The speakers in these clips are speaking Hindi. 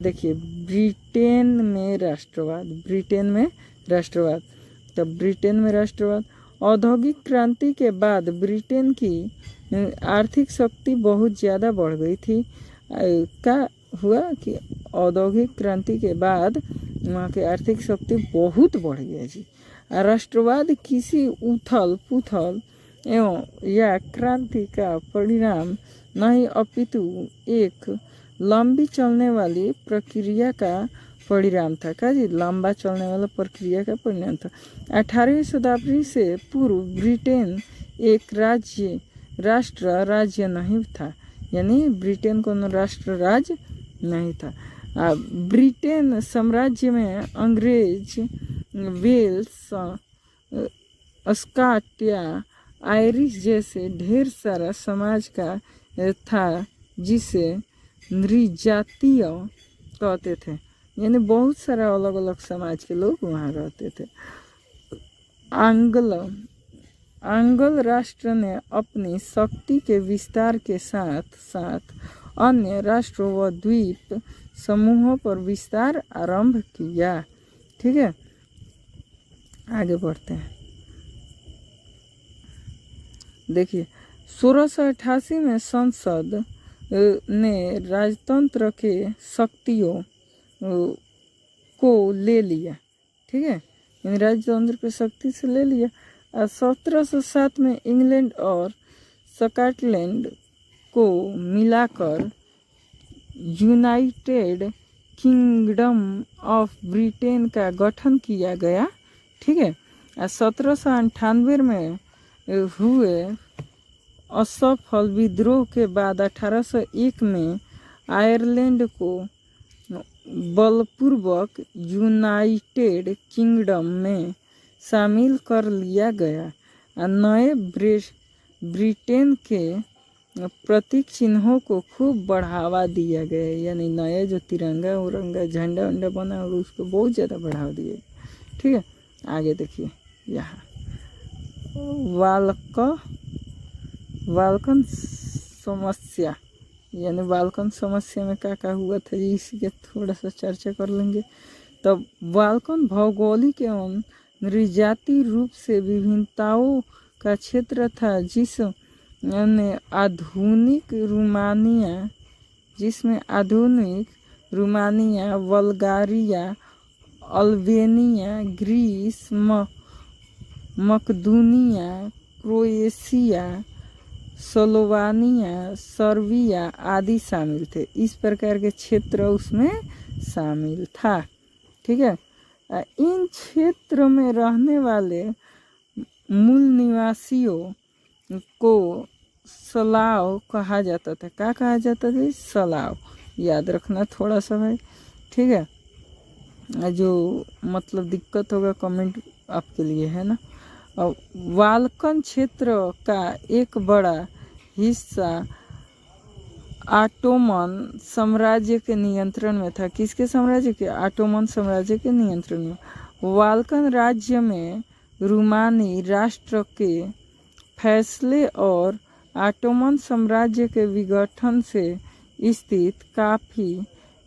देखिए ब्रिटेन में राष्ट्रवाद, ब्रिटेन में राष्ट्रवाद। तब ब्रिटेन में राष्ट्रवाद, औद्योगिक क्रांति के बाद ब्रिटेन की आर्थिक शक्ति बहुत ज़्यादा बढ़ गई थी। क्या हुआ कि औद्योगिक क्रांति के बाद वहाँ की आर्थिक शक्ति बहुत बढ़ गई जी। राष्ट्रवाद किसी उथल पुथल एवं या क्रांति का परिणाम नहीं अपितु एक लंबी चलने वाली प्रक्रिया का परिणाम था। क्या जी? लंबा चलने वाला प्रक्रिया का परिणाम था। 18वीं शताब्दी से पूर्व ब्रिटेन एक राष्ट्र राज्य नहीं था, यानी ब्रिटेन को राष्ट्र राज्य नहीं था। ब्रिटेन साम्राज्य में अंग्रेज, वेल्स, स्कॉट, आयरिश जैसे ढेर सारा समाज का था, जिसे नृजातीय कहते थे, यानी बहुत सारा अलग अलग समाज के लोग वहाँ रहते थे। आंग्ल राष्ट्र ने अपनी शक्ति के विस्तार के साथ साथ अन्य राष्ट्रों व द्वीप समूहों पर विस्तार आरंभ किया। ठीक है, आगे बढ़ते हैं। देखिए 1688 में संसद ने राजतंत्र के शक्तियों को ले लिया। ठीक है, राजतंत्र की शक्ति से ले लिया। 1707 में इंग्लैंड और स्कॉटलैंड को मिलाकर यूनाइटेड किंगडम ऑफ ब्रिटेन का गठन किया गया। ठीक है, 1798 में हुए असफल विद्रोह के बाद 1801 में आयरलैंड को बलपूर्वक यूनाइटेड किंगडम में शामिल कर लिया गया। नए ब्रिटेन के प्रतीक चिन्हों को खूब बढ़ावा दिया गया, यानी नया जो तिरंगा उरंगा झंडा वंडा बना होगा उसको बहुत ज़्यादा बढ़ावा दिया गया। ठीक है, आगे देखिए यहाँ वाल्कन समस्या, यानी वाल्कन समस्या में क्या हुआ था जी, इसी के थोड़ा सा चर्चा कर लेंगे। तब वाल्कन भौगोलिक एवं नृजातीय रूप से विभिन्नताओं का क्षेत्र था, जिसमें आधुनिक रोमानिया, बल्गारिया, अल्बेनिया, ग्रीस, मकदूनिया, क्रोएशिया, स्लोवानिया, सर्बिया आदि शामिल थे। इस प्रकार के क्षेत्र उसमें शामिल था। ठीक है, इन क्षेत्र में रहने वाले मूल निवासियों को स्लाव कहा जाता था। क्या कहा जाता था? स्लाव, याद रखना थोड़ा सा भाई। ठीक है, जो मतलब दिक्कत होगा कमेंट आपके लिए है ना। वाल्कन क्षेत्र का एक बड़ा हिस्सा ऑटोमन साम्राज्य के नियंत्रण में था। किसके साम्राज्य के? ऑटोमन साम्राज्य के नियंत्रण में। वाल्कन राज्य में रोमानी राष्ट्र के फैसले और ऑटोमन साम्राज्य के विघटन से स्थिति काफ़ी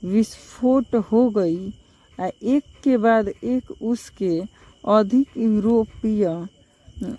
विस्फोट हो गई। एक के बाद एक उसके अधिक यूरोपीय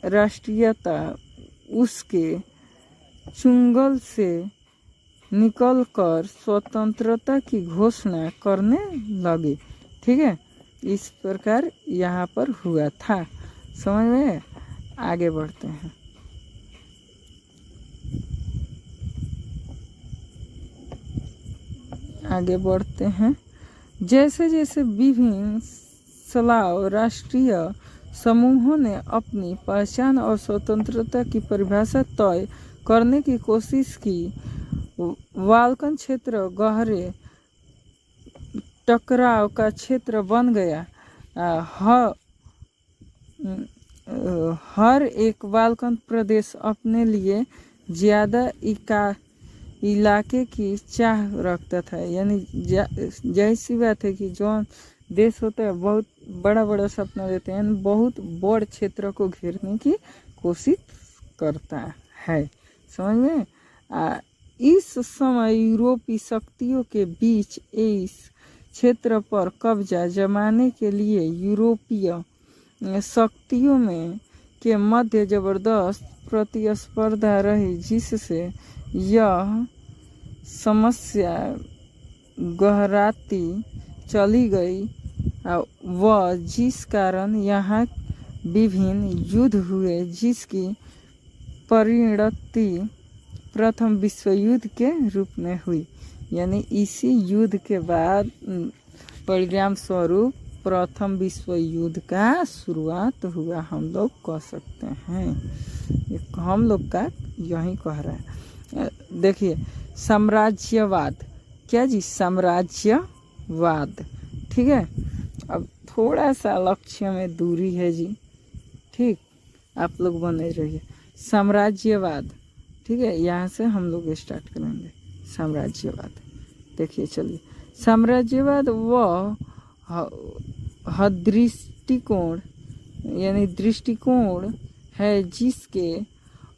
राष्ट्रीयता उसके चुंगल से निकलकर स्वतंत्रता की घोषणा करने लगे। ठीक है, इस प्रकार यहाँ पर हुआ था। समझ में? आगे बढ़ते हैं। जैसे जैसे विभिन्न स्लाव राष्ट्रीय समूहों ने अपनी पहचान और स्वतंत्रता की परिभाषा तय करने की कोशिश की, वाल्कन क्षेत्र गहरे टकराव का क्षेत्र बन गया। हर एक वाल्कन प्रदेश अपने लिए ज़्यादा इलाके की चाह रखता था, यानी जाहिर सी बात है कि जो देश होता है बहुत बड़ा बड़ा सपना देते हैं, बहुत बड़ क्षेत्र को घेरने की कोशिश करता है। समझ में? इस समय यूरोपीय शक्तियों के बीच इस क्षेत्र पर कब्जा जमाने के लिए यूरोपीय शक्तियों में के मध्य जबरदस्त प्रतिस्पर्धा रही, जिससे यह समस्या गहराती चली गई व जिस कारण यहाँ विभिन्न युद्ध हुए, जिसकी परिणति प्रथम विश्व युद्ध के रूप में हुई। यानी इसी युद्ध के बाद परिणाम स्वरूप प्रथम विश्व युद्ध का शुरुआत हुआ, हम लोग कह सकते हैं। हम लोग का यही कह रहा है। देखिए साम्राज्यवाद, क्या जी, साम्राज्यवाद, ठीक है। अब थोड़ा सा लक्ष्य में दूरी है जी, ठीक, आप लोग बने रहिए। साम्राज्यवाद, ठीक है, यहाँ से हम लोग स्टार्ट करेंगे। साम्राज्यवाद देखिए, चलिए। साम्राज्यवाद वह दृष्टिकोण यानी दृष्टिकोण है जिसके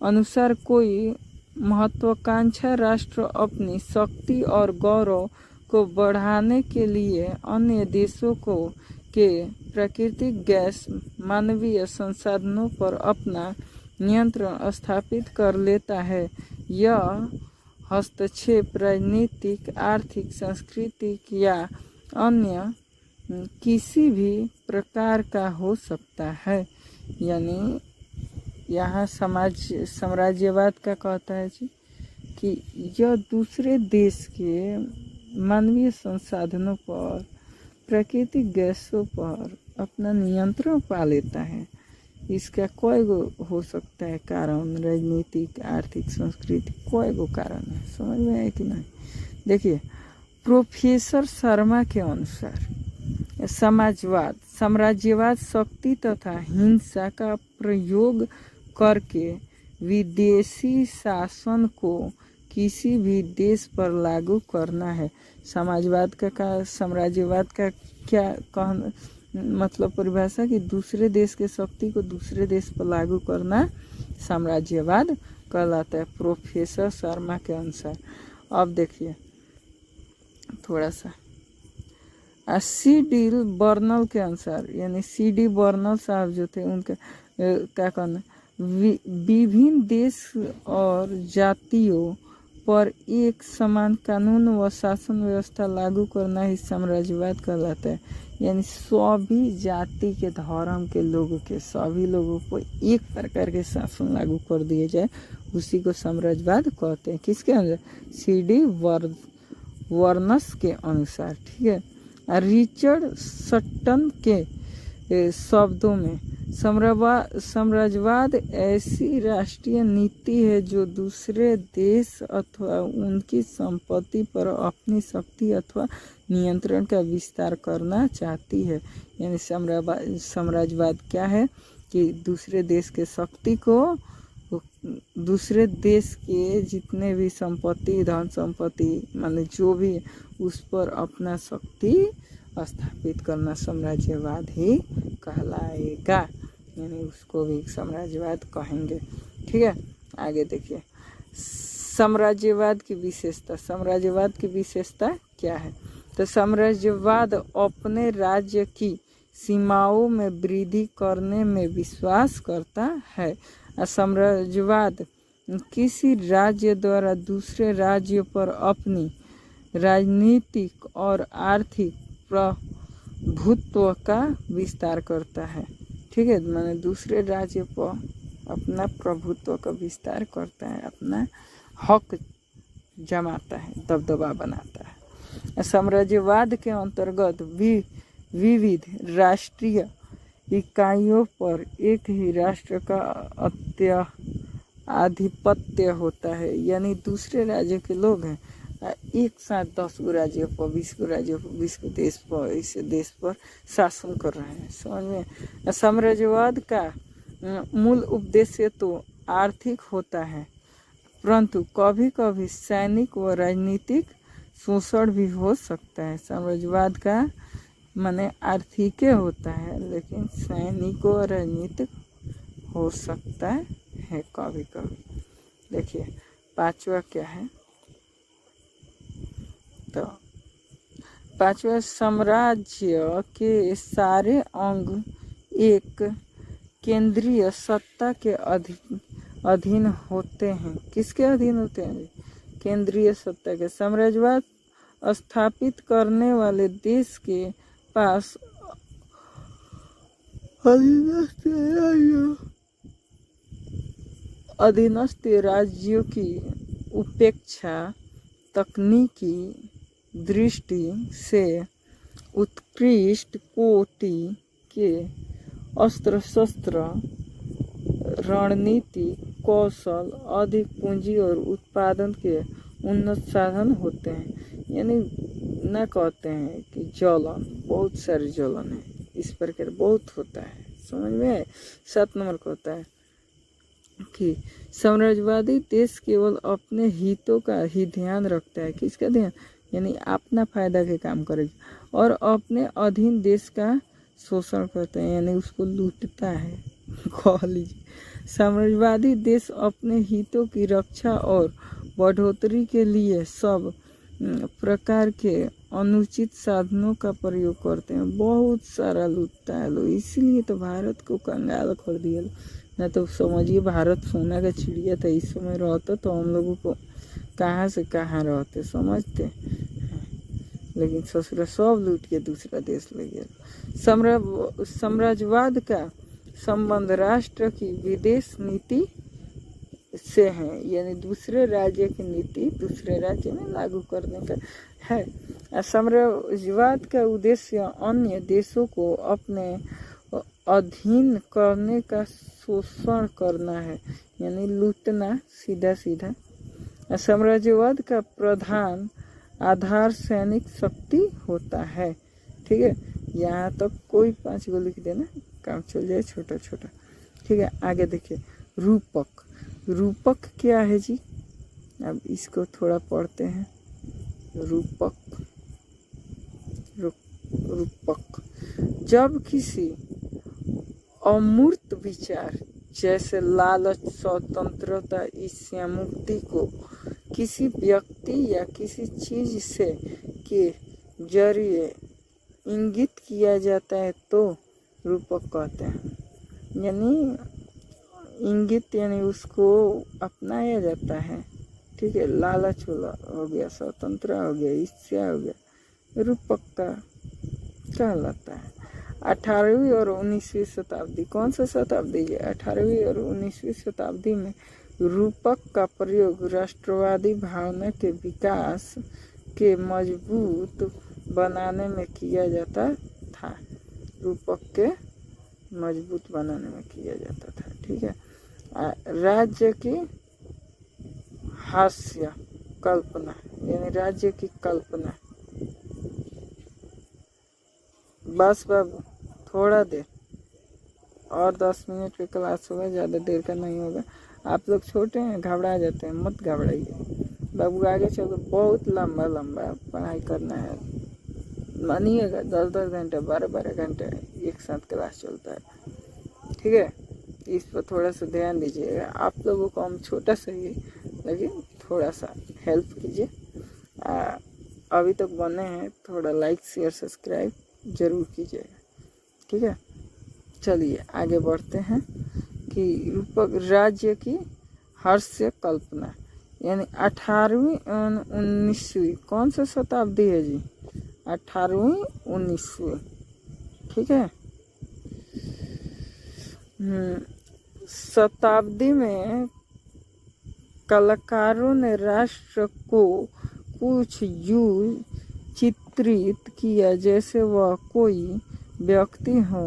अनुसार कोई महत्वाकांक्षा राष्ट्र अपनी शक्ति और गौरव को बढ़ाने के लिए अन्य देशों को के प्राकृतिक गैस मानवीय संसाधनों पर अपना नियंत्रण स्थापित कर लेता है। यह हस्तक्षेप राजनीतिक, आर्थिक, सांस्कृतिक या अन्य किसी भी प्रकार का हो सकता है। यानी यहाँ साम्राज्यवाद का कहता है जी कि यह दूसरे देश के मानवीय संसाधनों पर, प्राकृतिक गैसों पर अपना नियंत्रण पा लेता है। इसका कोई गो हो सकता है कारण, राजनीतिक, आर्थिक, सांस्कृतिक, कोई गो कारण है। समझ में आया कि नहीं? देखिए प्रोफेसर शर्मा के अनुसार साम्राज्यवाद शक्ति तथा हिंसा का प्रयोग करके विदेशी शासन को किसी भी देश पर लागू करना है। साम्राज्यवाद का क्या कहना मतलब परिभाषा कि दूसरे देश के शक्ति को दूसरे देश पर लागू करना साम्राज्यवाद कहलाता है, प्रोफेसर शर्मा के अनुसार। अब देखिए थोड़ा सा सी डी बर्नल के अनुसार, यानी सी डी बर्नल साहब जो थे उनका क्या कहना, विभिन्न देश और जातियों पर एक समान कानून व शासन व्यवस्था लागू करना ही साम्राज्यवाद कहलाता है। यानी सभी जाति के, धर्म के लोगों के, सभी लोगों को एक प्रकार के शासन लागू कर दिए जाए, उसी को साम्राज्यवाद कहते हैं। किसके अनुसार? सी डी वर्नस के अनुसार, ठीक है। रिचर्ड सट्टन के शब्दों में साम्राज्यवाद ऐसी राष्ट्रीय नीति है जो दूसरे देश अथवा उनकी संपत्ति पर अपनी शक्ति अथवा नियंत्रण का विस्तार करना चाहती है। यानी साम्राज्यवाद क्या है कि दूसरे देश के शक्ति को, दूसरे देश के जितने भी संपत्ति, धन संपत्ति, माने जो भी, उस पर अपना शक्ति स्थापित करना साम्राज्यवाद ही कहलाएगा। यानी उसको भी साम्राज्यवाद कहेंगे, ठीक है। आगे देखिए साम्राज्यवाद की विशेषता। साम्राज्यवाद की विशेषता क्या है? तो साम्राज्यवाद अपने राज्य की सीमाओं में वृद्धि करने में विश्वास करता है। साम्राज्यवाद किसी राज्य द्वारा दूसरे राज्य पर अपनी राजनीतिक और आर्थिक प्रभुत्व का विस्तार करता है, ठीक है। माने दूसरे राज्य पर अपना प्रभुत्व का विस्तार करता है, अपना हक जमाता है, दबदबा बनाता है। साम्राज्यवाद के अंतर्गत विविध राष्ट्रीय इकाइयों पर एक ही राष्ट्र का आधिपत्य होता है। यानी दूसरे राज्य के लोग हैं, एक साथ 10 गो राज्यों पर, 20 गो राज्यों पर, 20 गो देश पर, इस देश पर शासन कर रहे हैं। समझ में? साम्राज्यवाद का मूल उद्देश्य तो आर्थिक होता है, परंतु कभी कभी सैनिक व राजनीतिक शोषण भी हो सकता है। साम्राज्यवाद का माने आर्थिक होता है, लेकिन सैनिक और राजनीतिक हो सकता है कभी कभी। देखिए पांचवा क्या है? तो पांचवा, साम्राज्य के सारे अंग एक केंद्रीय सत्ता के अधीन होते हैं। किसके अधीन होते हैं? केंद्रीय सत्ता के। साम्राज्यवाद स्थापित करने वाले देश के पास अधीनस्थ राज्यों की उपेक्षा तकनीकी दृष्टि से उत्कृष्ट कोटि के अस्त्र शस्त्र, रणनीति, कौशल, अधिक पूंजी और उत्पादन के उन्नत साधन होते हैं। यानी न कहते हैं कि जलन, बहुत सारे जलन है, इस प्रकार बहुत होता है। समझ में? 7 नंबर का होता है कि साम्राज्यवादी देश केवल अपने हितों का ही ध्यान रखता है। किसका ध्यान? यानी अपना फायदा के काम करेगा और अपने अधीन देश का शोषण करता है, यानी उसको लूटता है। कह लीजिए, साम्राज्यवादी देश अपने हितों की रक्षा और बढ़ोतरी के लिए सब प्रकार के अनुचित साधनों का प्रयोग करते हैं। बहुत सारा लूटता है लोग, इसीलिए तो भारत को कंगाल कर दिया। न तो समझिए भारत सोना का चिड़िया था, इस समय रहता तो हम लोगों को कहाँ से कहाँ रहते, समझते। लेकिन ससुरा सब लूट के दूसरा देश ले गया। साम्राज्यवाद का संबंध राष्ट्र की विदेश नीति से है, यानी दूसरे राज्य की नीति दूसरे राज्य में लागू करने का है। साम्राज्यवाद का उद्देश्य अन्य देशों को अपने अधीन करने का शोषण करना है, यानी लूटना सीधा सीधा। साम्राज्यवाद का प्रधान आधार सैनिक शक्ति होता है। ठीक है, यहाँ तक कोई 5 गो लिख देना, काम चल जाए छोटा छोटा। ठीक है, आगे देखिए, रूपक। रूपक क्या है जी? अब इसको थोड़ा पढ़ते हैं। रूपक, रूपक जब किसी अमूर्त विचार जैसे लालच, स्वतंत्रता, ईर्ष्या, मुक्ति को किसी व्यक्ति या किसी चीज से के जरिए इंगित किया जाता है तो रूपक कहते हैं। यानी इंगित यानी उसको अपनाया जाता है। ठीक है, लालच हो गया, स्वतंत्र हो गया, ईर्ष्या हो गया, रूपक का कहलाता है। 18वीं और 19वीं शताब्दी, कौन सा शताब्दी है? 18वीं और 19वीं शताब्दी में रूपक का प्रयोग राष्ट्रवादी भावना के विकास के मजबूत बनाने में किया जाता था। रूपक के मजबूत बनाने में किया जाता था। ठीक है, राज्य की हास्य कल्पना, यानी राज्य की कल्पना। बस बाबू, थोड़ा देर और 10 मिनट की क्लास होगा, ज़्यादा देर का नहीं होगा। आप लोग छोटे हैं, घबरा जाते हैं, मत घबराइए बाबू। आगे चलो बहुत लंबा लंबा पढ़ाई करना है, मानिएगा 10-10 घंटे, 12-12 घंटे एक साथ क्लास चलता है। ठीक है, इस पर थोड़ा सा ध्यान दीजिएगा। आप लोगों को हम छोटा सा ही लेकिन थोड़ा सा हेल्प कीजिए। अभी तक बने हैं, थोड़ा लाइक शेयर सब्सक्राइब जरूर कीजिएगा। ठीक है, चलिए आगे बढ़ते हैं कि रूपक राज्य की हास्य कल्पना, यानी 18वीं और 19वीं, कौन सा शताब्दी है जी? 18वीं 19वीं। ठीक है, शताब्दी में कलाकारों ने राष्ट्र को कुछ यूं चित्रित किया जैसे वह कोई व्यक्ति हो।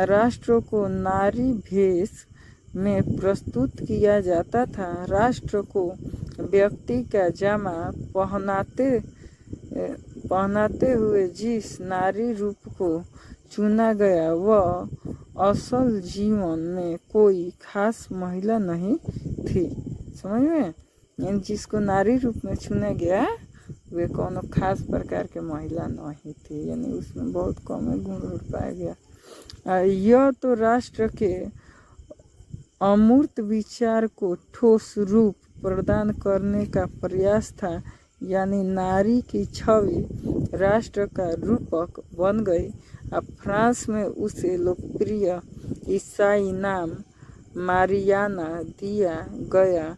राष्ट्र को नारी भेष में प्रस्तुत किया जाता था। राष्ट्र को व्यक्ति का जामा पहनाते हुए जिस नारी रूप को चुना गया वह असल जीवन में कोई खास महिला नहीं थी। समझ में? यानी जिसको नारी रूप में चुना गया वे कोनो खास प्रकार के महिला नहीं थी, यानी उसमें बहुत कम गुण पाया गया। यह तो राष्ट्र के अमूर्त विचार को ठोस रूप प्रदान करने का प्रयास था, यानी नारी की छवि राष्ट्र का रूपक बन गई। अब फ्रांस में उसे लोकप्रिय ईसाई नाम मारियाना दिया गया,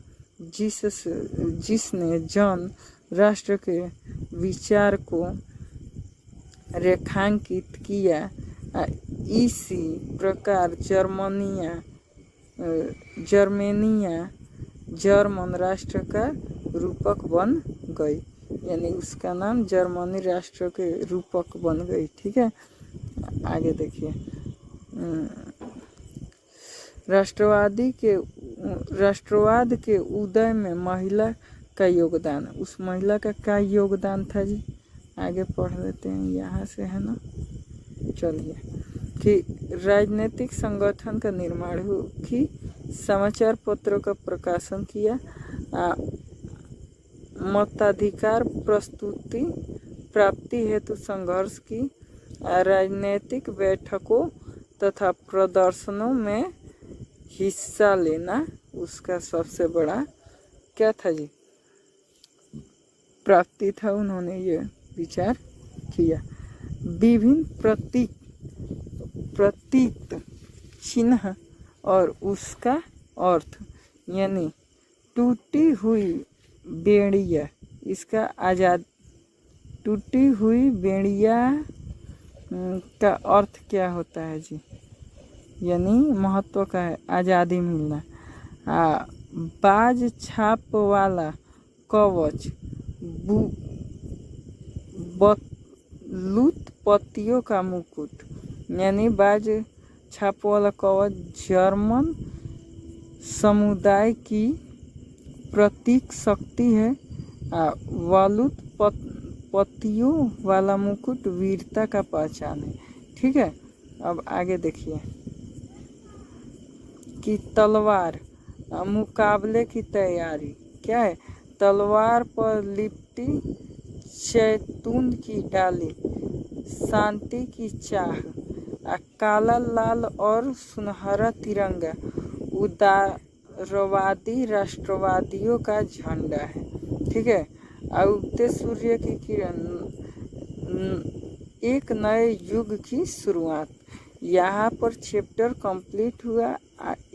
जिसने जन राष्ट्र के विचार को रेखांकित किया। इसी प्रकार जर्मेनिया जर्मन राष्ट्र का रूपक बन गई, यानी उसका नाम जर्मनी राष्ट्र के रूपक बन गई। ठीक है, आगे देखिए। राष्ट्रवाद के उदय में महिला का योगदान। उस महिला का क्या योगदान था जी, आगे पढ़ लेते हैं यहाँ से, है ना। चलिए, कि राजनीतिक संगठन का निर्माण हो, कि समाचार पत्रों का प्रकाशन किया, मताधिकार प्रस्तुति प्राप्ति हेतु संघर्ष की, राजनीतिक बैठकों तथा प्रदर्शनों में हिस्सा लेना उसका सबसे बड़ा क्या था जी, प्राप्ति था। उन्होंने ये विचार किया। विभिन्न प्रतीक चिन्ह और उसका अर्थ, यानी टूटी हुई बेड़िया, इसका टूटी हुई बेड़िया का अर्थ क्या होता है जी, यानी महत्व का है आज़ादी मिलना। बाज छाप वाला कवच, बलूत पत्तियों का मुकुट, यानी बाज छाप वाला कवच जर्मन समुदाय की प्रतीक शक्ति है। बलूत पत्तियों वाला मुकुट वीरता का पहचान है। ठीक है, अब आगे देखिए कि तलवार मुकाबले की तैयारी क्या है। तलवार पर लिपटी जैतून की डाली, शांति की चाह, काला लाल और सुनहरा तिरंगा उदारवादी राष्ट्रवादियों का झंडा है। ठीक है, उगते सूर्य की किरण, एक नए युग की शुरुआत। यहाँ पर चैप्टर कंप्लीट हुआ।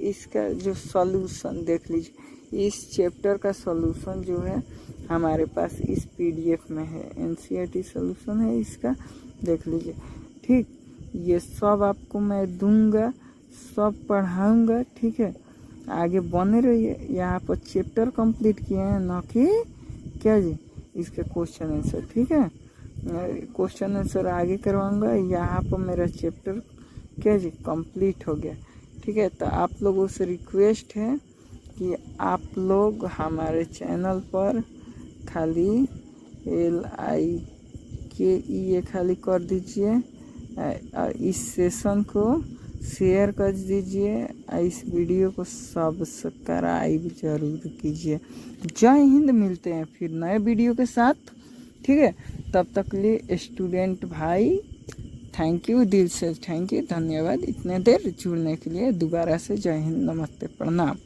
इसका जो सॉल्यूशन देख लीजिए, इस चैप्टर का सॉल्यूशन जो है हमारे पास इस पीडीएफ में है, एनसीईआरटी सॉल्यूशन है इसका, देख लीजिए। ठीक, ये सब आपको मैं दूंगा, सब पढ़ाऊंगा। ठीक है, आगे बने रहिए। यहाँ पर चैप्टर कंप्लीट किए हैं, न कि क्या जी इसके क्वेश्चन आंसर। ठीक है, क्वेश्चन आंसर आगे करवाऊंगा। यहाँ पर मेरा चैप्टर क्या जी कंप्लीट हो गया। ठीक है, तो आप लोगों से रिक्वेस्ट है कि आप लोग हमारे चैनल पर खाली LIKE खाली कर दीजिए, इस सेशन को शेयर कर दीजिए, इस वीडियो को सब्सक्राइब जरूर कीजिए। जय हिंद, मिलते हैं फिर नए वीडियो के साथ। ठीक है, तब तक के लिए स्टूडेंट भाई थैंक यू, दिल से थैंक यू, धन्यवाद इतने देर जुड़ने के लिए। दोबारा से जय हिंद, नमस्ते, प्रणाम।